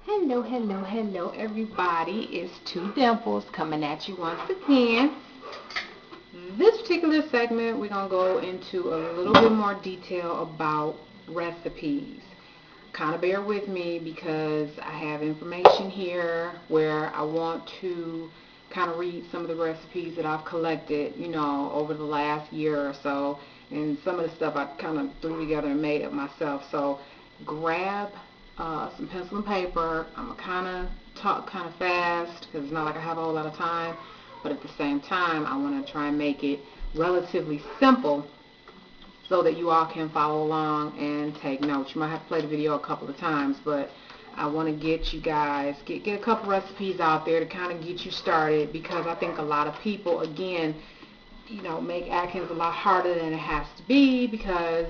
Hello, hello, hello, everybody. It's Two Dimples coming at you once again. This particular segment, we're going to go into a little bit more detail about recipes. Kind of bear with me because I have information here where I want to kind of read some of the recipes that I've collected, over the last year or so. And some of the stuff I kind of threw together and made up myself. So grab some pencil and paper. I'm going to kind of talk kind of fast because it's not like I have a whole lot of time. But at the same time, I want to try and make it relatively simple so that you all can follow along and take notes. You might have to play the video a couple of times, but I want to get you guys, get a couple recipes out there to kind of get you started, because I think a lot of people, again, make Atkins a lot harder than it has to be because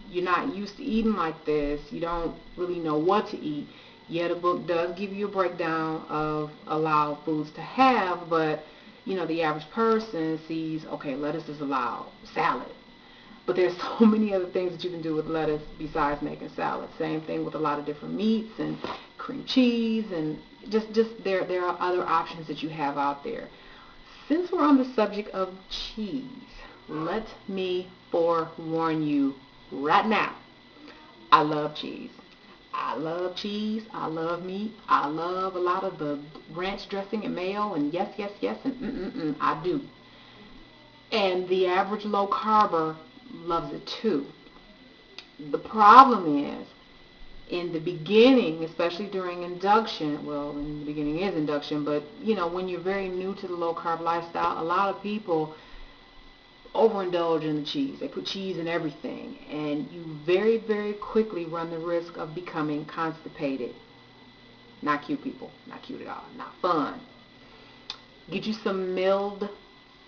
you're not used to eating like this. You don't really know what to eat. Yeah, the book does give you a breakdown of allowed foods to have, but the average person sees, okay, lettuce is allowed, salad. But there's so many other things that you can do with lettuce besides making salad. Same thing with a lot of different meats and cream cheese, and just there are other options that you have out there. Since we're on the subject of cheese, let me forewarn you right now. I love cheese. I love cheese. I love meat. I love a lot of the ranch dressing and mayo, and yes, yes, yes, and I do. And the average low carber loves it too. The problem is, in the beginning, especially during induction, well, in the beginning is induction, but when you're very new to the low carb lifestyle, a lot of people overindulge in the cheese. They put cheese in everything, and you very, very quickly run the risk of becoming constipated. Not cute, people. Not cute at all. Not fun. Get you some milled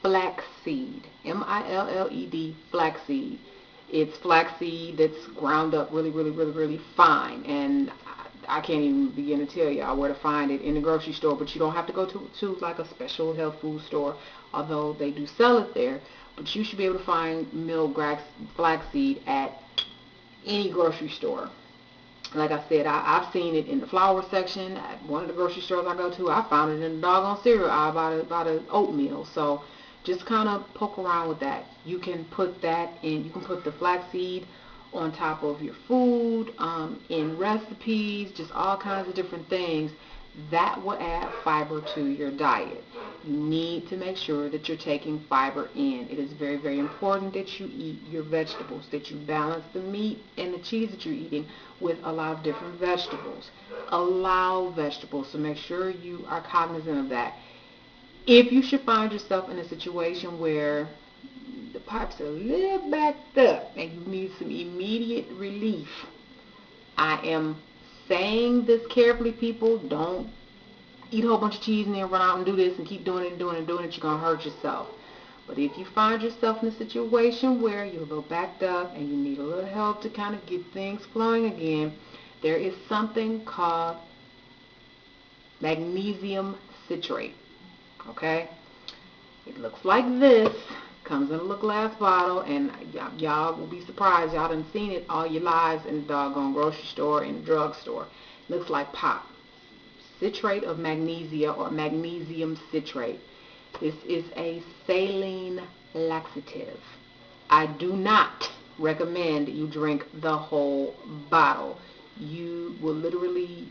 flaxseed. Milled flaxseed. It's flaxseed that's ground up really, really, really, really fine, and I can't even begin to tell y'all where to find it in the grocery store. But you don't have to go to like a special health food store, although they do sell it there. But you should be able to find milled flaxseed at any grocery store. Like I said, I've seen it in the flour section at one of the grocery stores I go to. I found it in the doggone cereal aisle by the oatmeal. So just kind of poke around with that. You can put that in. You can put the flaxseed on top of your food, in recipes, just all kinds of different things. That will add fiber to your diet. You need to make sure that you're taking fiber in. It is very, very important that you eat your vegetables, that you balance the meat and the cheese that you're eating with a lot of different vegetables. Allow vegetables, so make sure you are cognizant of that. If you should find yourself in a situation where the pipes are a little backed up and you need some immediate relief, I am saying this carefully, people. Don't eat a whole bunch of cheese and then run out and do this and keep doing it and doing it and doing it. You're going to hurt yourself. But if you find yourself in a situation where you're a little backed up and you need a little help to kind of get things flowing again, there is something called magnesium citrate. Okay? It looks like this. Comes in a little glass bottle, and y'all will be surprised. Y'all done seen it all your lives in the doggone grocery store, in the drugstore. Looks like pop. Citrate of magnesia, or magnesium citrate. This is a saline laxative. I do not recommend you drink the whole bottle. You will literally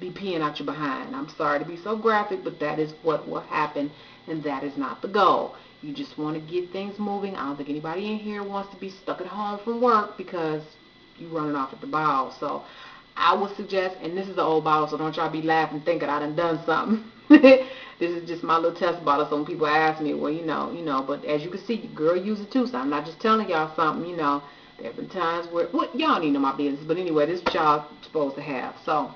be peeing out your behind. I'm sorry to be so graphic, but that is what will happen, and that is not the goal. You just want to get things moving. I don't think anybody in here wants to be stuck at home from work because you're running off at the bowel. So I would suggest, and this is an old bottle, so don't y'all be laughing thinking I done something. This is just my little test bottle, so when people ask me, well, but as you can see, your girl uses it too, so I'm not just telling y'all something, there have been times where, well, y'all need to know my business, but anyway, this is what y'all supposed to have. So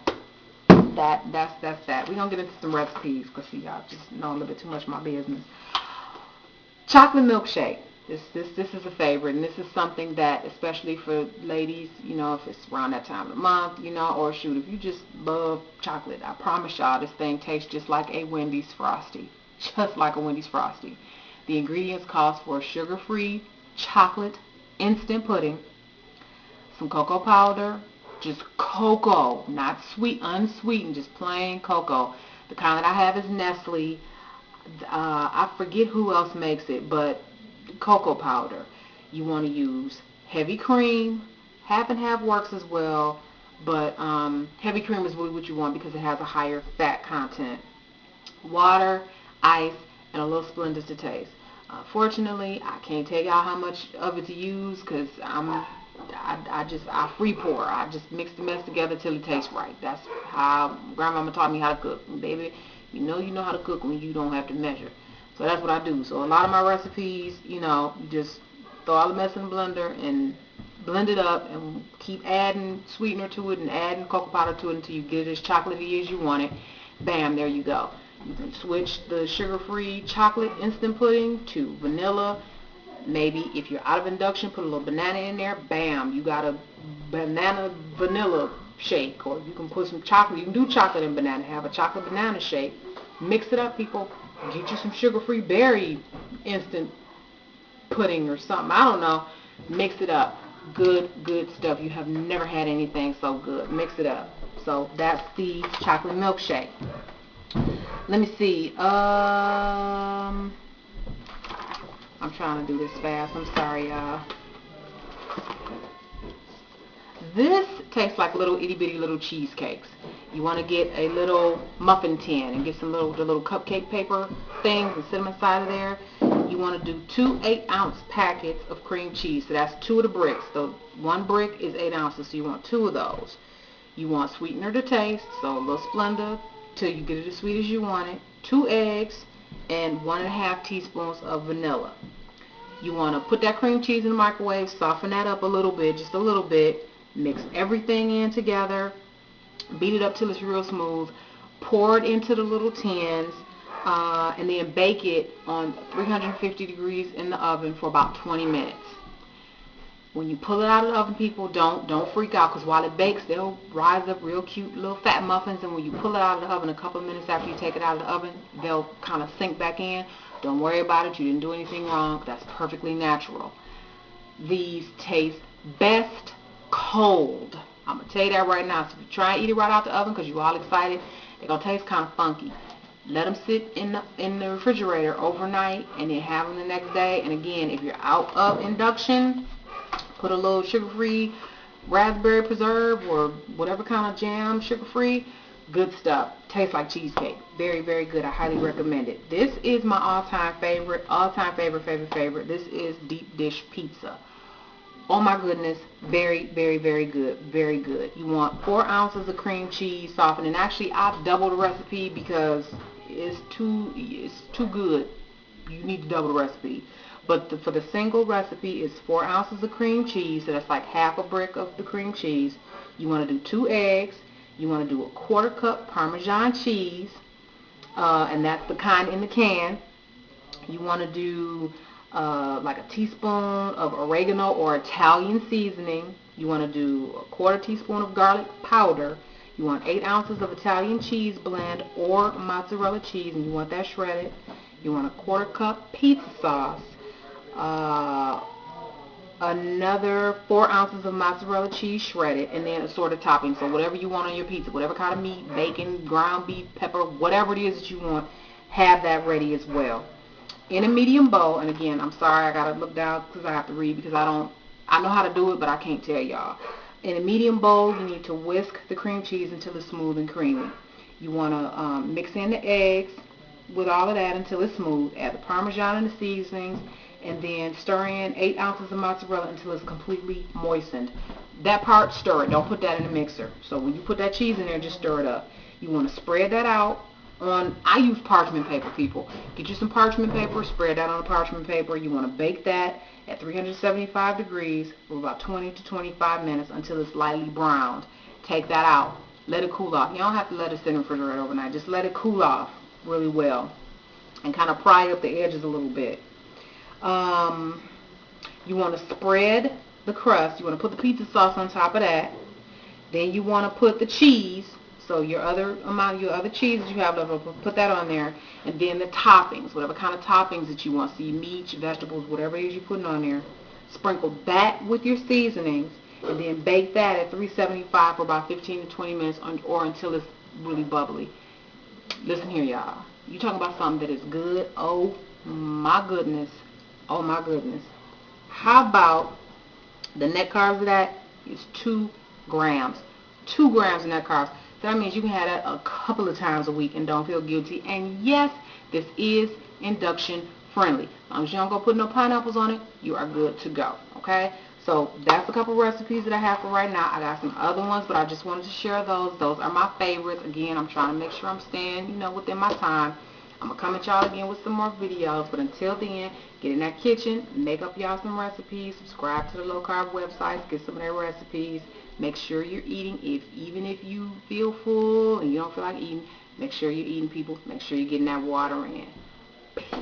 that's that. We're going to get into some recipes because y'all just know a little bit too much of my business. Chocolate milkshake. This is a favorite, and this is something that, especially for ladies, if it's around that time of the month, or shoot, if you just love chocolate, I promise y'all this thing tastes just like a Wendy's Frosty. Just like a Wendy's Frosty. The ingredients calls for sugar-free chocolate instant pudding, some cocoa powder, just cocoa, not sweet, unsweetened, just plain cocoa. The kind that I have is Nestle. I forget who else makes it, but cocoa powder. You want to use heavy cream. Half and half works as well, but heavy cream is really what you want because it has a higher fat content. Water, ice, and a little Splenda to taste. Fortunately, I can't tell y'all how much of it to use because I free pour. I just mix the mess together till it tastes right. That's how grandmama taught me how to cook. Baby, you know how to cook when you don't have to measure. So that's what I do. So a lot of my recipes, you just throw all the mess in the blender and blend it up and keep adding sweetener to it and adding cocoa powder to it until you get it as chocolatey as you want it. Bam, there you go. You can switch the sugar-free chocolate instant pudding to vanilla. Maybe if you're out of induction, put a little banana in there. Bam, you got a banana vanilla shake. Or you can put some chocolate. You can do chocolate and banana. Have a chocolate banana shake. Mix it up, people. Get you some sugar-free berry instant pudding or something. I don't know. Mix it up. Good stuff. You have never had anything so good. Mix it up. So that's the chocolate milkshake. Let me see. I'm trying to do this fast. I'm sorry, y'all. This tastes like little itty bitty little cheesecakes. You want to get a little muffin tin and get the little cupcake paper things and sit them inside of there. You want to do 2 8-ounce packets of cream cheese. So that's 2 of the bricks. So 1 brick is 8 ounces. So you want 2 of those. You want sweetener to taste. So a little Splenda till you get it as sweet as you want it. 2 eggs and 1½ teaspoons of vanilla. You want to put that cream cheese in the microwave, soften that up a little bit, just a little bit, mix everything in together, beat it up till it's real smooth, pour it into the little tins, and then bake it on 350 degrees in the oven for about 20 minutes. When you pull it out of the oven, people, don't freak out, because while it bakes, they'll rise up real cute little fat muffins, and when you pull it out of the oven a couple of minutes after you take it out of the oven, they'll kind of sink back in. Don't worry about it. You didn't do anything wrong. That's perfectly natural. These taste best cold. I'm going to tell you that right now. So if you try and eat it right out the oven because you're all excited, they're going to taste kind of funky. Let them sit in the refrigerator overnight and then have them the next day. And again, if you're out of induction, put a little sugar-free raspberry preserve or whatever kind of jam, sugar-free. Good stuff. Tastes like cheesecake. Very, very good. I highly recommend it. This is my all-time favorite. This is deep dish pizza. Oh my goodness. Very, very, very good. Very good. You want 4 ounces of cream cheese softened. And actually, I've doubled the recipe because it's too good. You need to double the recipe. But for the single recipe, it's 4 ounces of cream cheese. So that's like half a brick of the cream cheese. You want to do 2 eggs. You want to do a 1/4 cup Parmesan cheese, and that's the kind in the can. You want to do like a teaspoon of oregano or Italian seasoning. You want to do a 1/4 teaspoon of garlic powder. You want 8 ounces of Italian cheese blend or mozzarella cheese, and you want that shredded. You want a 1/4 cup pizza sauce. Another 4 ounces of mozzarella cheese shredded, and then assorted toppings. So whatever you want on your pizza, whatever kind of meat, bacon, ground beef, pepper, whatever it is that you want, have that ready as well. In a medium bowl, and again, I'm sorry, I gotta look down because I have to read because I know how to do it, but I can't tell y'all. In a medium bowl, you need to whisk the cream cheese until it's smooth and creamy. You want to mix in the eggs with all of that until it's smooth. Add the Parmesan and the seasonings, and then stir in 8 ounces of mozzarella until it's completely moistened. That part, stir it. Don't put that in the mixer. So when you put that cheese in there, just stir it up. You want to spread that out on, I use parchment paper, people. Get you some parchment paper, spread that on the parchment paper. You want to bake that at 375 degrees for about 20 to 25 minutes until it's lightly browned. Take that out. Let it cool off. You don't have to let it sit in the refrigerator overnight. Just let it cool off really well and kind of pry up the edges a little bit. You want to spread the crust. You want to put the pizza sauce on top of that. Then you want to put the cheese. So your other cheeses you have left, put that on there. And then the toppings, whatever kind of toppings that you want. So your meat, your vegetables, whatever it is you're putting on there. Sprinkle that with your seasonings. and then bake that at 375 for about 15 to 20 minutes or until it's really bubbly. Listen here, y'all. You talking about something that is good? Oh my goodness. Oh my goodness. How about the net carbs of that is 2 grams. 2 grams of net carbs. So that means you can have that a couple of times a week and don't feel guilty. And yes, this is induction friendly. As long as you don't go put no pineapples on it, you are good to go. Okay? So that's a couple recipes that I have for right now. I got some other ones, but I just wanted to share those. Those are my favorites. Again, I'm trying to make sure I'm staying, within my time. I'm going to come at y'all again with some more videos. But until then, get in that kitchen, make up y'all some recipes, subscribe to the low carb websites, get some of their recipes. Make sure you're eating. Even if you feel full and you don't feel like eating, make sure you're eating, people. Make sure you're getting that water in. Peace.